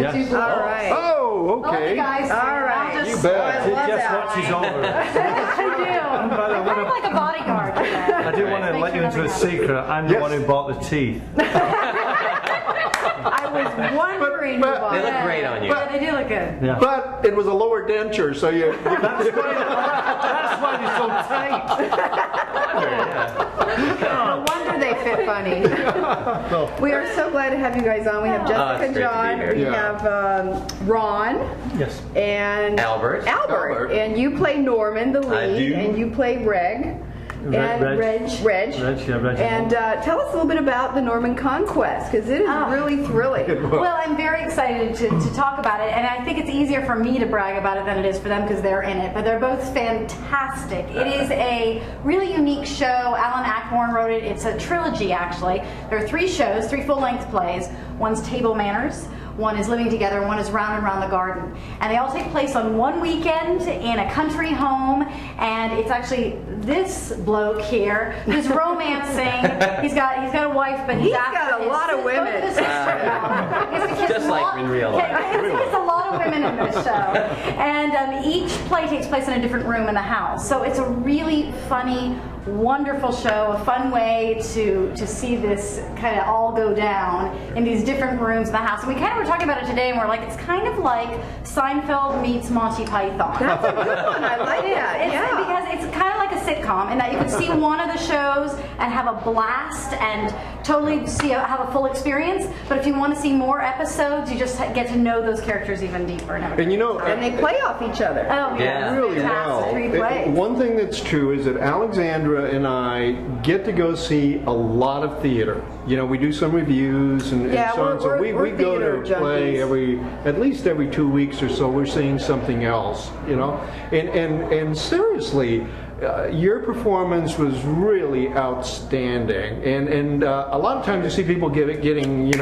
Yes. two boys. All right. Oh, Love you okay. guys. All right. I'll You just, bet. I love Just that. watches over us. I do. I'm kind of like a bodyguard. I do want to let you into a secret. I'm the one who bought the teeth. I was wondering who bought They look that. great on you. Yeah, they do look good. Yeah. But it was a lower denture, so you That's why they're so tight. No wonder they fit funny. We are so glad to have you guys on. We have it's Jessica, great to be John, here. we Yeah. have Ron, Yes. and Albert. Albert. And you play Norman, the I lead, do. and you play Reg. And Reg. Reg. Reg. And tell us a little bit about the Norman Conquests, because it is really thrilling. Well, I'm very excited to talk about it, and I think it's easier for me to brag about it than it is for them because they're in it, but they're both fantastic. It is a really unique show. Alan Ayckbourn wrote it. It's a trilogy, actually. There are 3 shows, 3 full-length plays. One's Table Manners, one is Living Together, and one is Round and Round the Garden. And they all take place on one weekend in a country home, and it's actually this bloke here who's romancing. He's got a wife, but He's got a lot of women. Just like in real life. There's a lot of women in this show. And each play takes place in a different room in the house. So it's a really funny, wonderful show, a fun way to see this kind of all go down in these different rooms in the house. And we kind of were talking about it today, and we're like, it's kind of like Seinfeld meets Monty Python. That's a good one. I like that. Because it's kind of like a sitcom in that you can see one of the shows and have a blast and totally have a full experience. But if you want to see more episodes, you just get to know those characters even deeper. And you know, And they play off each other. Oh yeah, really fantastic. well. 3 plays. One thing that's true is that Alexandra and I get to go see a lot of theater. You know, we do some reviews and Yeah, so on. So we're we go theater to a play junkies. at least every 2 weeks or so. We're seeing something else. You know, and seriously. Your performance was really outstanding, and a lot of times you see people getting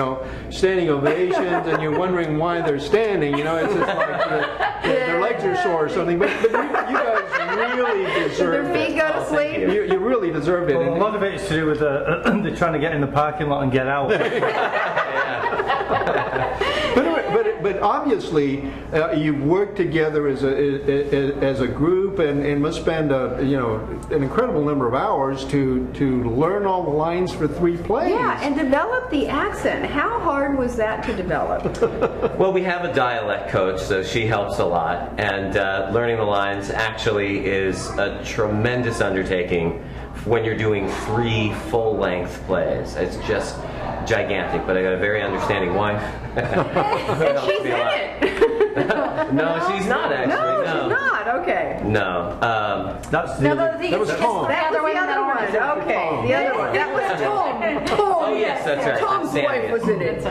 standing ovations, and you're wondering why they're standing. You know, it's just like their legs are sore or something. But you guys really deserve Their feet it. go to sleep. You really deserve it. Well, a lot of it is to do with they're trying to get in the parking lot and get out. But obviously, you've worked together as a group and must spend an incredible number of hours to learn all the lines for 3 plays. Yeah, and develop the accent. How hard was that to develop? Well, we have a dialect coach, so she helps a lot. And learning the lines actually is a tremendous undertaking when you're doing 3 full-length plays. It's just gigantic, but I got a very understanding wife. And she's in it. No, she's not actually. No, she's not. Okay. No. That's No, the the thing That is, was Tom. That was the other one. Okay, the other one. That was Tom. Oh yes, that's right. Tom's Sandy. wife was in it.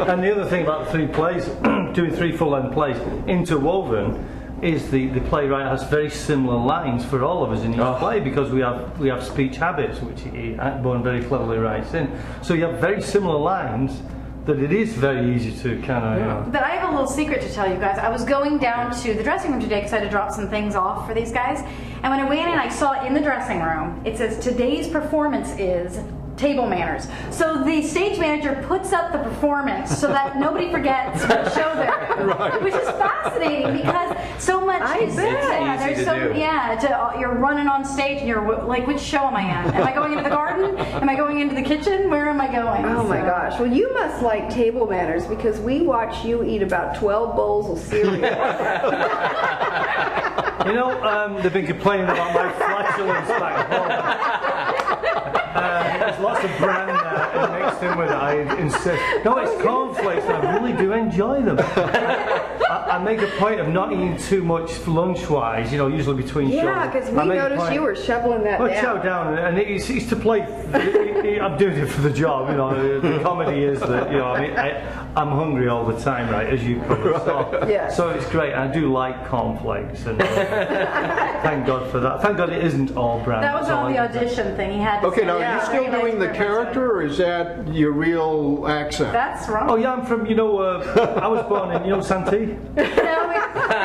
And the other thing about 3 plays, doing 3 full-length plays, interwoven, is the playwright has very similar lines for all of us in each play because we have speech habits, which Ayckbourn very cleverly writes in. So you have very similar lines that it is very easy to kind of. But I have a little secret to tell you guys. I was going down to the dressing room today because I had to drop some things off for these guys. And when I went in, I saw in the dressing room, it says, today's performance is Table Manners. So the stage manager puts up the performance so that nobody forgets the show there. Right. Which is fascinating because so much is It's easy to do. you're running on stage and you're like, which show am I at? Am I going into the garden? Am I going into the kitchen? Where am I going? Oh my gosh. Well, you must like Table Manners because we watch you eat about 12 bowls of cereal. You know, they've been complaining about my flatulence back home. There's lots of bran there mixed in with it, I insist. No, it's cornflakes, and I really do enjoy them. I make a point of not eating too much lunch-wise, usually between shows. Yeah, because we noticed you were shoveling that down. Chow down, and it's to play. I'm doing it for the job, The comedy is that, I'm hungry all the time, right, as you probably saw. Yeah. So it's great. I do like cornflakes, and thank God for that. Thank God it isn't all bran. That was on the audition thing. He had to Okay, say, now are you still doing the character, or is that your real accent? That's wrong. Oh yeah, I'm from, I was born in, Santee? No, he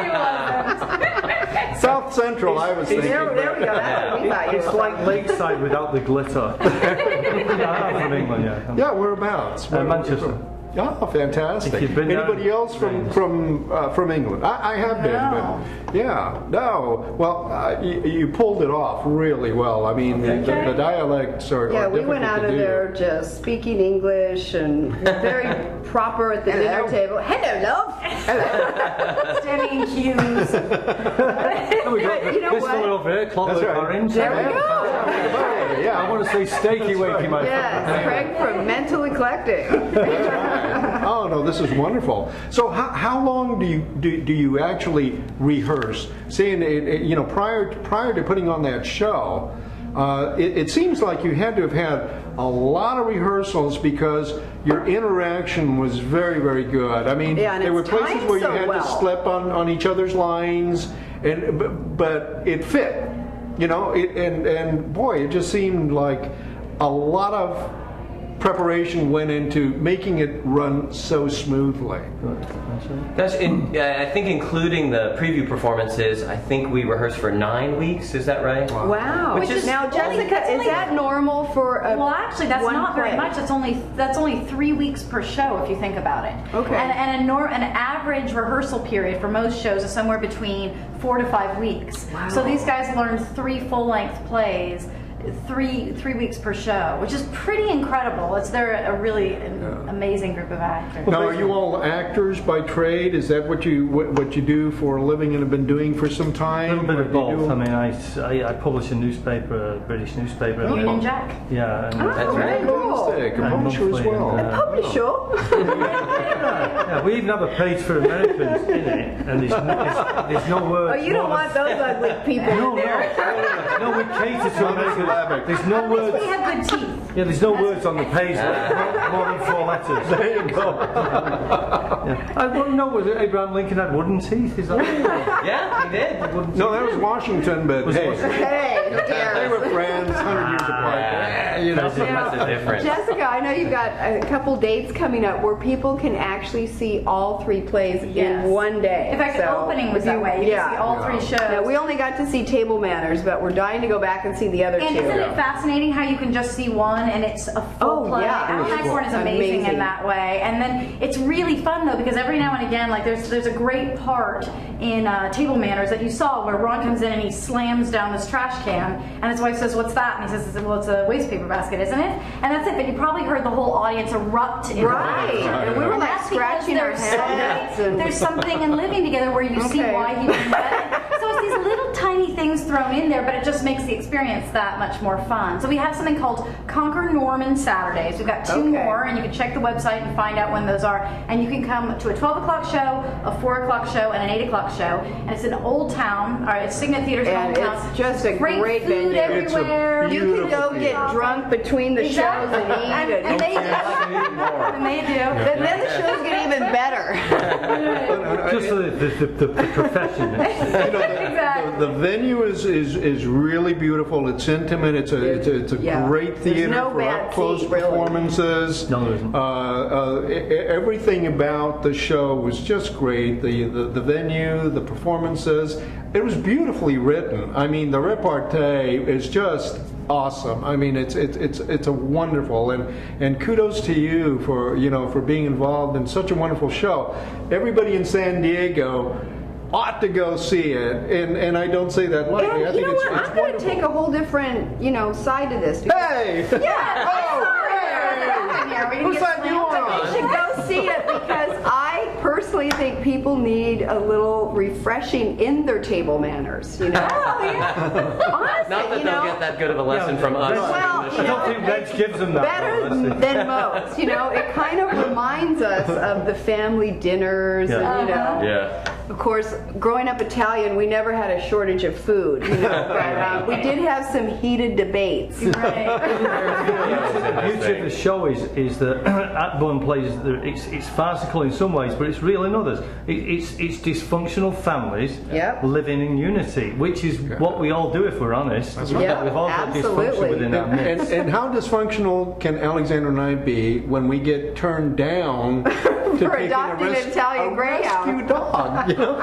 wasn't. South Central, I was thinking. There we go. That's what we thought you It's were like Lakeside without the glitter. I'm from England, yeah. Yeah, whereabouts? Manchester. Oh, fantastic! If you've been Anybody down- else from England? I have been, but yeah, no. Well, you pulled it off really well. I mean, the dialects are. Yeah, are we went difficult out to of do. there just speaking English and very proper at the dinner table. Hello, love. Standing in queues. Oh, we got You know this what? one over here, Clockwork right. Orange. There we go. Yeah, I want to say steaky wakey, my Yes, friend. Craig from Mental Eclectic. Oh no, this is wonderful. So how long do you actually rehearse? Saying you know, prior to putting on that show, it seems like you had to have had a lot of rehearsals because your interaction was very, very good. I mean, Yeah, and there were it's places timed where you so had well. to slip on each other's lines, but it fit. You know, and boy, it just seemed like a lot of preparation went into making it run so smoothly. Gosh, I think including the preview performances, I think we rehearsed for 9 weeks. Is that right? Wow. Which is now, Jessica, that's is only- that normal for a Well, actually, that's one not very play? much. That's only 3 weeks per show, if you think about it. Okay. And an average rehearsal period for most shows is somewhere between 4 to 5 weeks. Wow. So these guys learned 3 full-length plays. Three weeks per show, which is pretty incredible. They're a really amazing group of actors. Now, are you all actors by trade? Is that what you do for a living and have been doing for some A time? little bit Or of do you both. do- I mean, I publish a newspaper, a British newspaper. and Union then- Jack. Yeah, and That's Oh, right. very cool. Fantastic. A and publisher as monthly, well. and, Publisher. yeah, we even have a page for Americans in it, and there's no words. Oh, you don't want those ugly people No, in there. no, we cater to Americans. There's no words. We have good teeth. Yeah, there's no words on the page. More than 4 letters. There you go. Yeah. I wouldn't know. Was it Abraham Lincoln had wooden teeth? Is that? Yeah, he did. No, that was Washington, but hey, Hey, who they cares? were friends 100 years apart. You know. That's the difference. Jessica, I know you've got a couple dates coming up where people can actually see all 3 plays Yes. in one day. In fact, the So, opening was that way. You can see all 3 shows. Yeah, we only got to see Table Manners, but we're dying to go back and see the other And 2. isn't it fascinating how you can just see one and it's a full Oh, play? yeah. Alan Ayckbourn is amazing in that way. And then it's really fun though because every now and again, like there's a great part in Table Manners that you saw where Ron comes in and he slams down this trash can and his wife says, "What's that?" And he says, "Well, it's a waste paper basket, isn't it?" And that's it. But you probably heard the whole audience erupt in Right. And we were like that's because scratching our there's heads. something- There's something in living together where you see Okay. why he did that. So it's these little tiny things thrown in there, but it just makes the experience that much more fun. So we have something called Conquer Norman Saturdays. We've got 2 Okay. more, and you can check the website and find out when those are. And you can come to a 12 o'clock show, a 4 o'clock show, and an 8 o'clock show. And it's in Old Town, or it's Cygnet Theater's in And Old Town. it's just a great food venue. It's a everywhere. You can go Beautiful get drunk between the shows and eat. And they do. And they do. Then the shows get even better. Just the profession. You know, Exactly. the venue is really beautiful. It's intimate. It's a Yeah. great There's theater no for bad up close seat, really. performances. No, there isn't. Everything about the show was just great. The venue, the performances. It was beautifully written. I mean, the repartee is just awesome. I mean, it's a wonderful and kudos to you for being involved in such a wonderful show. Everybody in San Diego ought to go see it, and I don't say that lightly. I And you think know it's what? I'm going to wonderful. take a whole different, side to this. because Hey! Yeah. Oh, Sorry. Whose side do you want You on? should go see it because I personally think people need a little refreshing in their table manners. Oh, yeah. Honestly, Not that they'll get that good of a lesson from us. Well, I don't think Reg gives them that. better though, that's it. than most. It kind of reminds us of the family dinners, Yeah. and Yeah. Of course, growing up Italian, we never had a shortage of food. But we did have some heated debates. Right. The beauty of the show is that Ayckbourn plays. It's farcical in some ways, but it's real in others. It's dysfunctional families Yep. living in unity, which is what we all do if we're honest. right. We've all got dysfunction Absolutely. within our midst. And how dysfunctional can Alexander and I be when we get turned down to For take adopting an Italian a Greyhound. rescue dog? You know?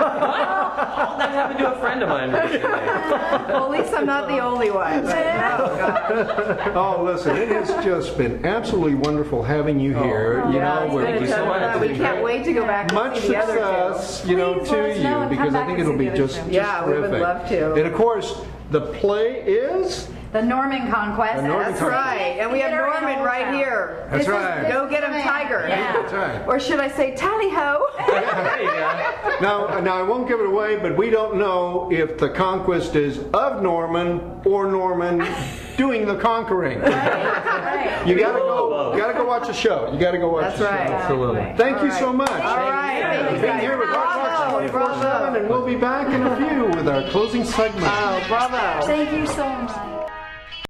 Oh, that happened to a friend of mine recently. Well, at least I'm not the only one. Oh, listen, it has just been absolutely wonderful having you here. You Yeah, know, it's we're been a you so ton of much. fun. We can't wait to go back much and see the other success, you know, Please let us to know you and because come I back think and it'll see be the other just two. Yeah, we would terrific. love to. And of course, the play is. The Norman Conquests. The Norman That's right. And we have Theater in Norman Old right Town. here. That's This is- right. this Go is get him, the man. Tiger. Yeah. That's right. Or should I say tally ho? There you go. Now I won't give it away, but we don't know if the conquest is of Norman or Norman doing the conquering. Right. You gotta Whoa. go watch the show. You gotta go watch That's the show. right. Absolutely. Thank you so much. All right. Thank you, Been guys. here with Bravo. ArtRocks247, Bravo. and we'll be back in a few with our closing segment. Oh, bravo. Thank you so much.